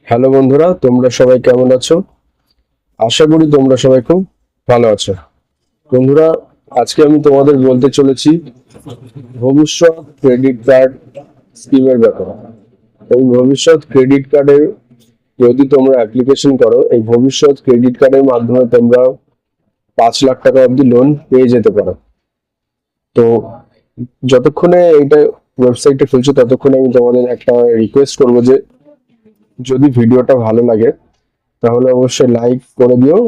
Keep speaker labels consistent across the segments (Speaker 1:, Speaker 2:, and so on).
Speaker 1: Hello বন্ধুরা, তোমরা সবাই কেমন আছো? আশা করি তোমরা সবাই খুব ভালো আছো। বন্ধুরা, আজকে আমি তোমাদের বলতে চলেছি ভবিষ্যৎ ক্রেডিট কার্ড স্কিমের ব্যাপারে। এই ভবিষ্যৎ ক্রেডিট কার্ডের যদি তোমরা অ্যাপ্লিকেশন করো, এই ভবিষ্যৎ ক্রেডিট কার্ডের মাধ্যমে তোমরা 5 লাখ টাকা অবধি লোন পেয়ে যেতে পারো। তো যতক্ষণে এইটা ওয়েবসাইটে খুলছো ততক্ষণে আমি তোমাদের একটা রিকোয়েস্ট করবো যে যদি ভিডিওটা ভালো লাগে তাহলে অবশ্যই লাইক করে দিও।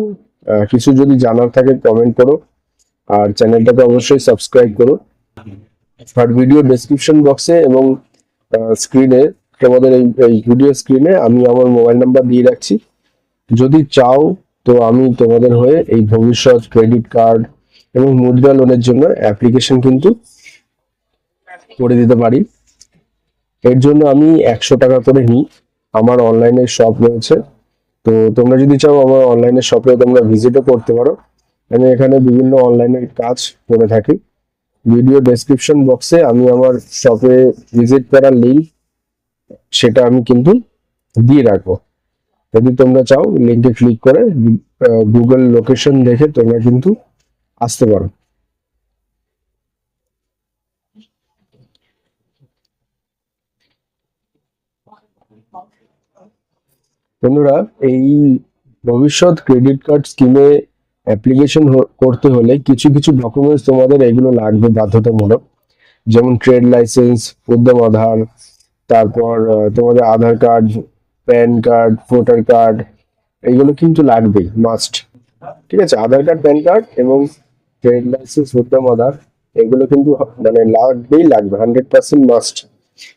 Speaker 1: কিছু যদি জানার থাকে কমেন্ট করো, আর চ্যানেলটাকে অবশ্যই সাবস্ক্রাইব করো। আর ভিডিও ডেসক্রিপশন বক্সে এবং স্ক্রিনে তোমাদের এই ভিডিও স্ক্রিনে আমি আমার মোবাইল নাম্বার দিয়ে রাখছি। যদি চাও তো আমি তোমাদের হয়ে এই ভবিষ্যৎ ক্রেডিট কার্ড এবং মুদ্রা লোনের জন্য অ্যাপ্লিকেশন কিন্তু করে দিতে পারি। এর জন্য আমি 100 টাকা করে নিই। আমার অনলাইনে শপ রয়েছে, তো তোমরা যদি চাও আমার অনলাইনে শপে তোমরা ভিজিটও করতে পারো। আমি এখানে বিভিন্ন অনলাইনের কাজ করে থাকি। ভিডিও ডেসক্রিপশন বক্সে আমি আমার শপে ভিজিট করার লিঙ্ক সেটা আমি কিন্তু দিয়ে রাখবো। যদি তোমরা চাও লিঙ্কে ক্লিক করে গুগল লোকেশন দেখে তোমরা কিন্তু আসতে পারো। বন্ধুরা, এই ভবিষ্যৎ ক্রেডিট কার্ড স্কিমে অ্যাপ্লিকেশন করতে হলে কিছু কিছু ডকুমেন্টস তোমাদের এগুলো লাগবে বাধ্যতামূলক। যেমন ট্রেড লাইসেন্স, উদ্যম আধার, তারপর তোমাদের Aadhaar card, PAN card, voter card, এগুলো কিন্তু লাগবেই, মাস্ট। ঠিক আছে, আধার কার্ড, প্যান কার্ড এবং ট্রেড লাইসেন্স, উদ্যম আধার, এগুলো কিন্তু মানে লাগবে 100% মাস্ট।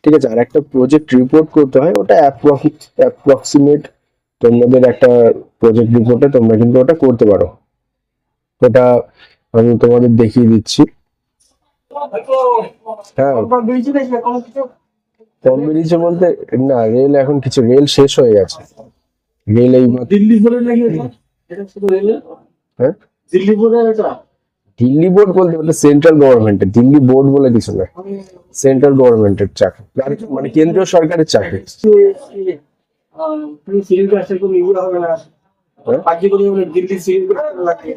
Speaker 1: ঠিক আছে, আর একটা প্রজেক্ট রিপোর্ট করতে হয়, ওটা অ্যাপ্রক্সিমেট তোমাদের একটা প্রজেক্ট রিপোর্টে তোমরা কিন্তু ওটা করতে পারো। ওটা আমি তোমাদের দেখিয়ে দিচ্ছি। হ্যাঁ, কম বেরিয়েছে বলতে না, রেল এখন কিছু রেল শেষ হয়ে গেছে। রেল এই
Speaker 2: দিল্লি বোর্ডে নাকি এটা শুধু রেলে?
Speaker 1: হ্যাঁ,
Speaker 2: দিল্লি বোর্ডে এটা
Speaker 1: দিল্লি বোর্ড বলতে ওটা সেন্ট্রাল গভর্নমেন্টের, দিল্লি বোর্ড বলে কিছু না, সেন্ট্রাল গভর্নমেন্টের চাকরি, মানে কেন্দ্রীয় সরকারের চাকরি।
Speaker 2: তুমি সিভিল কাস্টের কোনো ইয়ে হবে না,
Speaker 1: হ্যাঁ?
Speaker 2: কার্যকরী হলে দিল্লি সিভিল কাস্ট লাগে।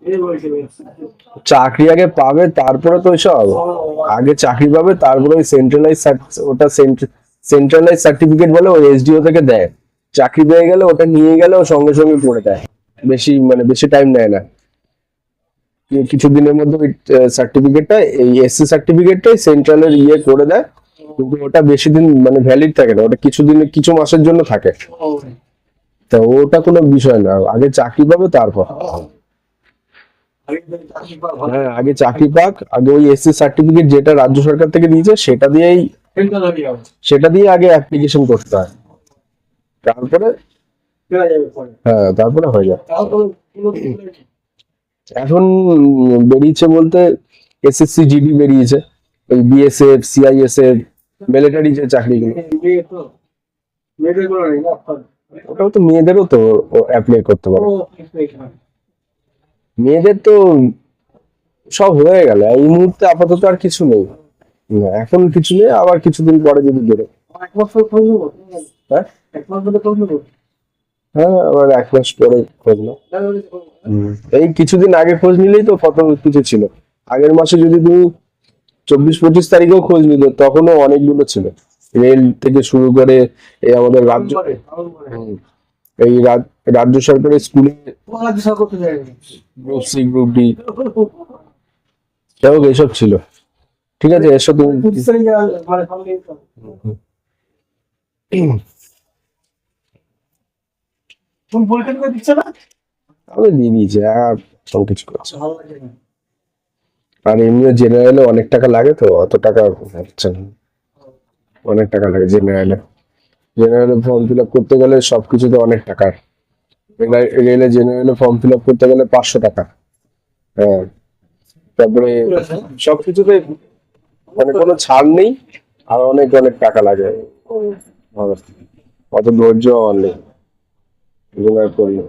Speaker 2: এই বলছিল
Speaker 1: চাকরি আগে পাবে তারপরে তো সব, আগে চাকরি পাবে তারপরে ওই ওটা সেন্ট্রালাইজ সার্টিফিকেট বলে ওই এসডিও থেকে দেয়। চাকরি পেয়ে গেলে ওটা নিয়ে গেলে ও সঙ্গে সঙ্গে করে দেয়, বেশি টাইম নেয় না। কিছুদিনের মধ্যে ওই সার্টিফিকেটটা, এই এসসি সার্টিফিকেটটাই সেন্ট্রালের ইয়ে করে দেয়, কিন্তু ওটা বেশি দিন মানে ভ্যালিড থাকে না, ওটা কিছু মাসের জন্য থাকে। তা ওটা কোনো বিষয় না, আগে চাকরি পাবে তারপর। হ্যাঁ, আগে চাকরি পাক, আগে ওই এসসি সার্টিফিকেট যেটা রাজ্য সরকার থেকে দিয়েছে সেটা দিয়ে আগে অ্যাপ্লিকেশন করতে হয়, তারপরে হ্যাঁ তারপরে হয়ে যায়। এখন বেরিয়েছে বলতে এসএসসি জিডি বেরিয়েছে, ওই বিএসএফ, সিআইএসএফ, মিলিটারি যে চাকরিগুলো, ওটাও তো মেয়েদেরও তো অ্যাপ্লাই করতে পারে। মেয়েদের তো সব হয়ে গেল এই মুহূর্তে, আপাতত আর কিছু নেই। না, এখন কিছু নেই, আবার কিছুদিন পরে যদি বেরো। হ্যাঁ, হ্যাঁ, আবার 1 মাস পরে খোঁজ নাও। এই কিছুদিন আগে খোঁজ নিলেই তো কত কিছু ছিল। আগের মাসে যদি তুমি 24-25 তারিখেও খোঁজ নিলে তখনও অনেকগুলো ছিল, রেল থেকে শুরু করে এই আমাদের রাজ্য, এই রাজ্য সরকারের স্কুলে গ্রুপ সি, গ্রুপ ডি, এইসব ছিল। ঠিক আছে, এসব তুমি আমি দিয়ে দিয়েছি, আর সব কিছু করছি। আর এমনিও জেনারেলে অনেক টাকা লাগে, তো অত টাকা হচ্ছে না, অনেক টাকা লাগে জেনারেলে ফর্ম ফিল আপ করতে গেলে সবকিছুতে অনেক টাকা। রেলে জেনারেলে ফর্ম ফিল আপ করতে গেলে 500 টাকা। হ্যাঁ, তারপরে সবকিছুতে মানে কোনো ছাড় নেই, আর অনেক অনেক টাকা লাগে। অত ধৈর্য আমার নেই, জোগাড় করলে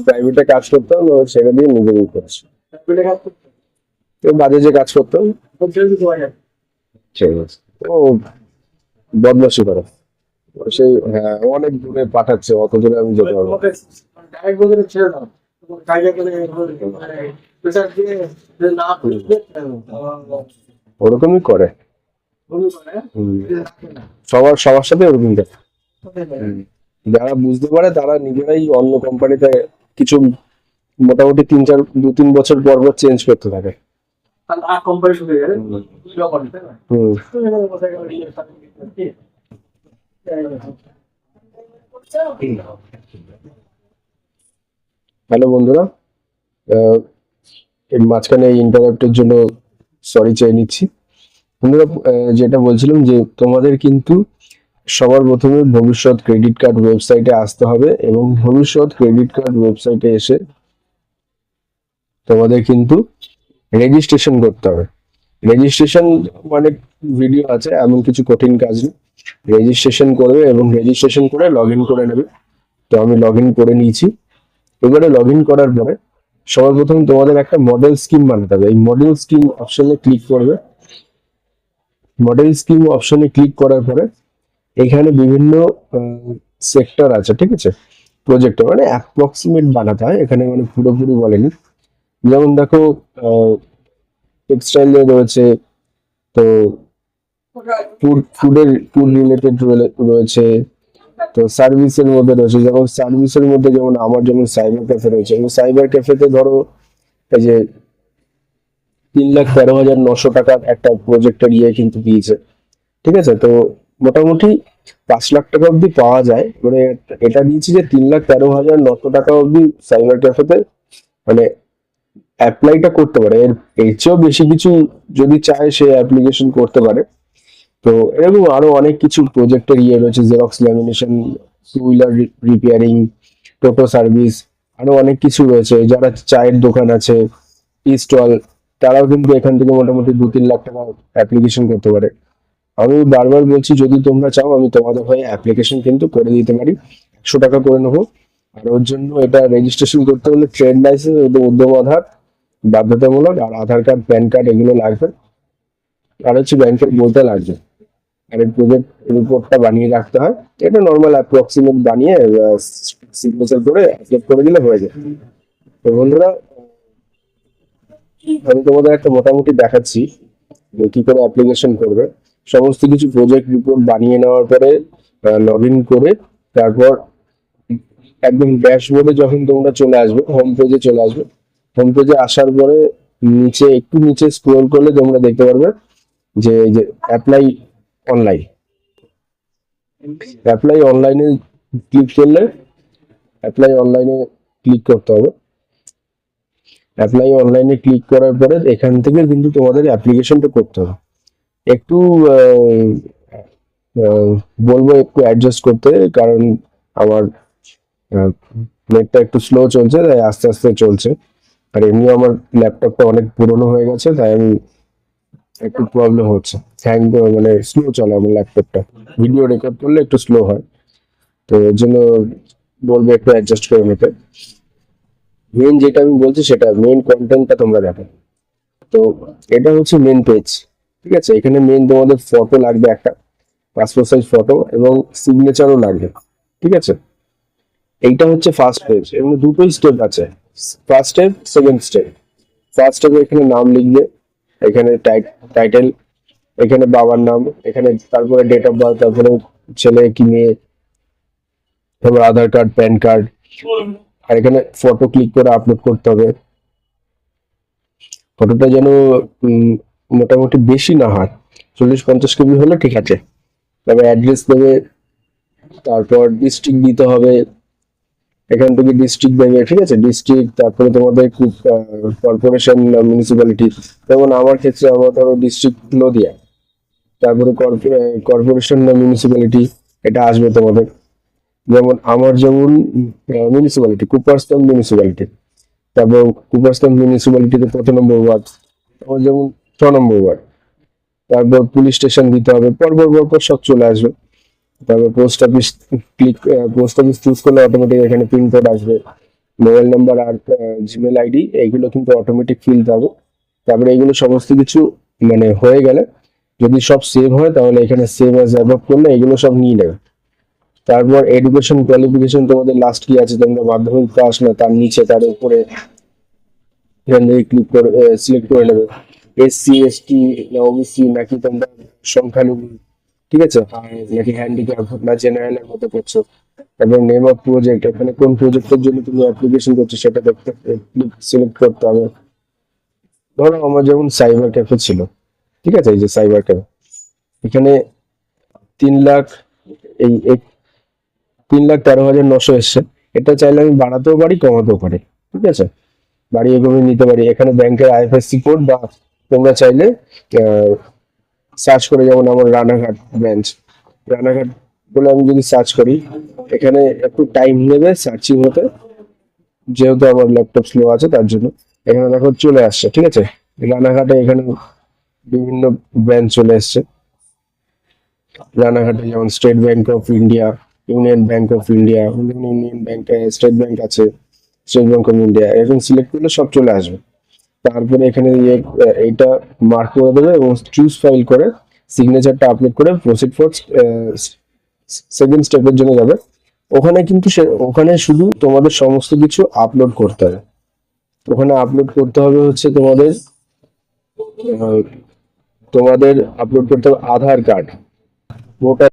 Speaker 1: প্রাইভেটে কাজ করতাম, সেটা দিয়ে নিজেই করছি। বাজে যে কাজ করতাম, ঠিক আছে, ও বদমাসি করে, সেই হ্যাঁ অনেক দূরে পাঠাচ্ছে, অত দূরে আমি যেতে পারবো না।
Speaker 2: তোমাকে ডাইরেক্ট বলে ছেড়ে দাও, তোমাকে কাজে করে মানে প্রেশার দিয়ে যে না করবে
Speaker 1: ওরকমই করে।
Speaker 2: ভুল করে
Speaker 1: হুম।
Speaker 2: রাখবে না।
Speaker 1: সবার সাথে ওরকম করে। যারা বুঝতে পারে তারা নিজেরাই অন্য কোম্পানিতে কিছু মোটামুটি 2-3 বছর পর পর চেঞ্জ করতে থাকে।
Speaker 2: তাহলে আর কোম্পানি শুরু হয়ে গেলে যখন তাই না
Speaker 1: হুম।
Speaker 2: তুমি এখানে কোথায় গেলে ইয়ে
Speaker 1: হ্যালো বন্ধুরা, এর মাঝখানে এই ইন্টারাপ্টের জন্য সরি চেয়ে নিচ্ছি। বন্ধুরা, যেটা বলছিলাম যে তোমাদের কিন্তু সবার প্রথমে ভবিষ্যৎ ক্রেডিট কার্ড ওয়েবসাইটে আসতে হবে এবং ভবিষ্যৎ ক্রেডিট কার্ড ওয়েবসাইটে এসে তোমাদের কিন্তু রেজিস্ট্রেশন করতে হবে। রেজিস্ট্রেশন মানে ভিডিও আছে, এমন কিছু কঠিন কাজ নেই। রেজিস্ট্রেশন করবে এবং রেজিস্ট্রেশন করে লগ ইন করে নেবে। তো আমি লগ ইন করে নিয়েছি। এবারে লগ ইন করার পরে সবার প্রথম তোমাদের একটা মডেল স্কিম বানাতে হবে। এই মডেল স্কিম অপশনে ক্লিক করবে। মডেল স্কিম অপশনে ক্লিক করার পরে এখানে বিভিন্ন সেক্টর আছে, ঠিক আছে। প্রজেক্টে মানে অ্যাপ্রক্সিমেট বানাতে হয়, এখানে মানে পুরোপুরি বলেনি। যেমন দেখো টেক্সটাইলে রয়েছে, তো ফুড রিলেটেড রয়েছে, তো সার্ভিসের মধ্যে রয়েছে। যেমন সার্ভিসের মধ্যে যেমন আমার যেমন সাইবার ক্যাফে রয়েছে, সাইবার ক্যাফেতে ধরো এই যে 3,13,900 টাকার একটা প্রজেক্টের ইয়ে কিন্তু দিয়েছে, ঠিক আছে। তো মোটামুটি 5 লাখ টাকা অব্দি পাওয়া যায়। মানে এটা দিয়েছি যে 3,13,900 টাকা অব্দি সাইবার ক্যাফেতে মানে অ্যাপ্লাইটা করতে পারে। এর চেয়েও বেশি কিছু যদি চায় সে অ্যাপ্লিকেশন করতে পারে। তো এরকম আরো অনেক কিছু প্রজেক্টের ইয়ে রয়েছে, xerox lamination, two wheeler repairing, টোটো সার্ভিস, আরো অনেক কিছু রয়েছে। যারা চায়ের দোকান আছে, টি স্টল, তারাও কিন্তু এখান থেকে মোটামুটি 2-3 লাখ টাকা অ্যাপ্লিকেশন করতে পারে। আমি বারবার বলছি, যদি তোমরা চাও আমি তোমাদের হয়ে অ্যাপ্লিকেশন কিন্তু করে দিতে পারি, 100 টাকা করে নেবো। আর ওর জন্য এটা রেজিস্ট্রেশন করতে হলে ট্রেড লাইসেন্স, উদ্যম আধার বাধ্যতামূলক, আর আধার কার্ড, প্যান কার্ড এগুলো লাগবে। আর হচ্ছে ব্যাংকের বইটা লাগবে। আর এই প্রজেক্ট রিপোর্টটা বানিয়ে রাখতে হয়। এটা নর্মাল অ্যাপ্রক্সিমেট বানিয়ে সিগনেচার করে আপলোড করে দিলে হয়ে যায়। তো বন্ধুরা, আমি তোমাদের একটা মোটামুটি দেখাচ্ছি যে কি করে অ্যাপ্লিকেশন করবে। সমস্ত কিছু প্রজেক্ট রিপোর্ট বানিয়ে নেওয়ার পরে লগ ইন করে তারপর একদম ড্যাশবোর্ডে যখন তোমরা চলে আসবে, হোম পেজে চলে আসবে। হোম পেজে আসার পরে একটু নিচে স্ক্রোল করলে তোমরা দেখতে পারবে যে এই যে অ্যাপ্লাই অনলাইনে ক্লিক করলে অ্যাপ্লাই অনলাইনে ক্লিক করতে হবে। অ্যাপ্লাই অনলাইনে ক্লিক করার পরে এখান থেকে কিন্তু তোমাদের অ্যাপ্লিকেশনটা করতে হবে। একটু বলবো একটু অ্যাডজাস্ট করতে, কারণ আমার নেটটা একটু স্লো চলছে, তাই আস্তে আস্তে চলছে। আর এমনিও আমার ল্যাপটপটা অনেক পুরনো হয়ে গেছে, তাই আমি একটু প্রবলেম হচ্ছে, মানে স্লো চলে আমার ল্যাপটপটা। ভিডিও রেকর্ড করলে একটু স্লো হয়, তো এর জন্য বলবো একটু অ্যাডজাস্ট করে নিতে। মেন যেটা আমি বলছি সেটা মেন কন্টেন্টটা তোমরা দেখো। তো এটা হচ্ছে মেন পেজ, ঠিক আছে। এখানে মেন তোমাদের ফটো লাগবে, একটা পাসপোর্ট সাইজ ফটো এবং সিগনেচারও লাগবে, ঠিক আছে। এইটা হচ্ছে ফার্স্ট পেজ। এবং দুটোই স্টেপ আছে, first step, second step. First স্টেপে এখানে নাম লিখবে, এখানে টাইটেল, এখানে বাবার নাম, এখানে তারপরে ডেট অফ বার্থ, তারপরে ছেলে কি মেয়ে, তারপর আধার কার্ড, প্যান কার্ড, আর এখানে ফটো ক্লিক করে আপলোড করতে হবে। ফটোটা যেন মোটামুটি বেশি না হয়, 40-50 কেবি হলে ঠিক আছে। তারপর অ্যাড্রেস দেবে, তারপর ডিস্ট্রিক্ট দিতে হবে, এখান থেকে ডিস্ট্রিক্ট দেবে, ঠিক আছে। ডিস্ট্রিক্ট, তারপরে তোমাদের কর্পোরেশন, মিউনিসিপ্যালিটি। যেমন আমার ক্ষেত্রে আমার ধরো ডিস্ট্রিক্ট নদিয়া, তারপরে কর্পোরেশন না মিউনিসিপ্যালিটি, এটা আসবে তোমাদের। যেমন মিউনিসিপ্যালিটি কুপারস্তান মিউনিসিপ্যালিটি, তারপর কুপারস্তান মিউনিসিপ্যালিটিতে 1 নম্বর ওয়ার্ড, আমার যেমন 6 নম্বর ওয়ার্ড। তারপর পুলিশ স্টেশন দিতে হবে, পরপর সব চলে আসবে। তারপর পোস্ট অফিস চুজ করলে অটোমেটিক এখানে পিনকোড আসবে, মোবাইল নাম্বার আর জিমেল আইডি, এইগুলো কিন্তু অটোমেটিক ফিল হবে। তারপরে এইগুলো সমস্ত কিছু মানে হয়ে গেলে যদি সব সেভ হয়, তাহলে এখানে সেভ অ্যাজ অ্যাবভ করলে এগুলো সব নিয়ে নেবে। তারপর এডুকেশন কোয়ালিফিকেশন তোমাদের লাস্ট কি আছে, তোমরা মাধ্যমিক পাস না তার নিচে তার উপরে এখান থেকে ক্লিক করে সিলেক্ট করে নেবে এসসি এসটি না ওবিসি নাকি তোমরা সংখ্যালঘু, ঠিক আছে, আর নাকি হ্যান্ডিক্যাপ না জেনারেলের মধ্যে করছো। তারপর নেম অফ প্রজেক্ট, এখানে কোন প্রজেক্টের জন্য তুমি অ্যাপ্লিকেশন করছো সেটা দেখতে সিলেক্ট করতে হবে। ধরো আমার যেমন সাইবার ক্যাফে ছিল, ঠিক আছে, এই যে সাইবার ক্যাফে, এখানে 3 লাখ এই 3,13,900 এসছে। এটা চাইলে আমি বাড়াতেও পারি কমাতেও পারি, ঠিক আছে, বাড়িয়ে কমিয়ে নিতে পারি। এখানে ব্যাংকের আইএফএসসি কোড বা তোমরা চাইলে সার্চ করে, যেমন আমার রানাঘাট ব্রাঞ্চ, রানাঘাট বলে আমি যদি সার্চ করি, এখানে একটু টাইম নেবে সার্চিং হতে, যেহেতু আমার ল্যাপটপ স্লো আছে তার জন্য। এখানে দেখো চলে আসছে, ঠিক আছে, রানাঘাটে এখানে বিভিন্ন ব্রাঞ্চ চলে এসছে। রানাঘাটে যেমন state bank of India, union bank of India, union bank, state bank আছে, স্টেট ব্যাংক অফ ইন্ডিয়া, এরকম সিলেক্ট করলে সব চলে আসবে। তারপরে এখানে এইটা মার্ক করে দেবে এবং চুজ ফাইল করে সিগনেচারটা আপলোড করে প্রসিড ফর সেকেন্ড স্টেপের জন্য যাবে। ওখানে কিন্তু ওখানে শুধু তোমাদের সমস্ত কিছু আপলোড করতে হবে। ওখানে আপলোড করতে হবে হচ্ছে তোমাদের আপলোড করতে হবে আধার কার্ড, ভোটার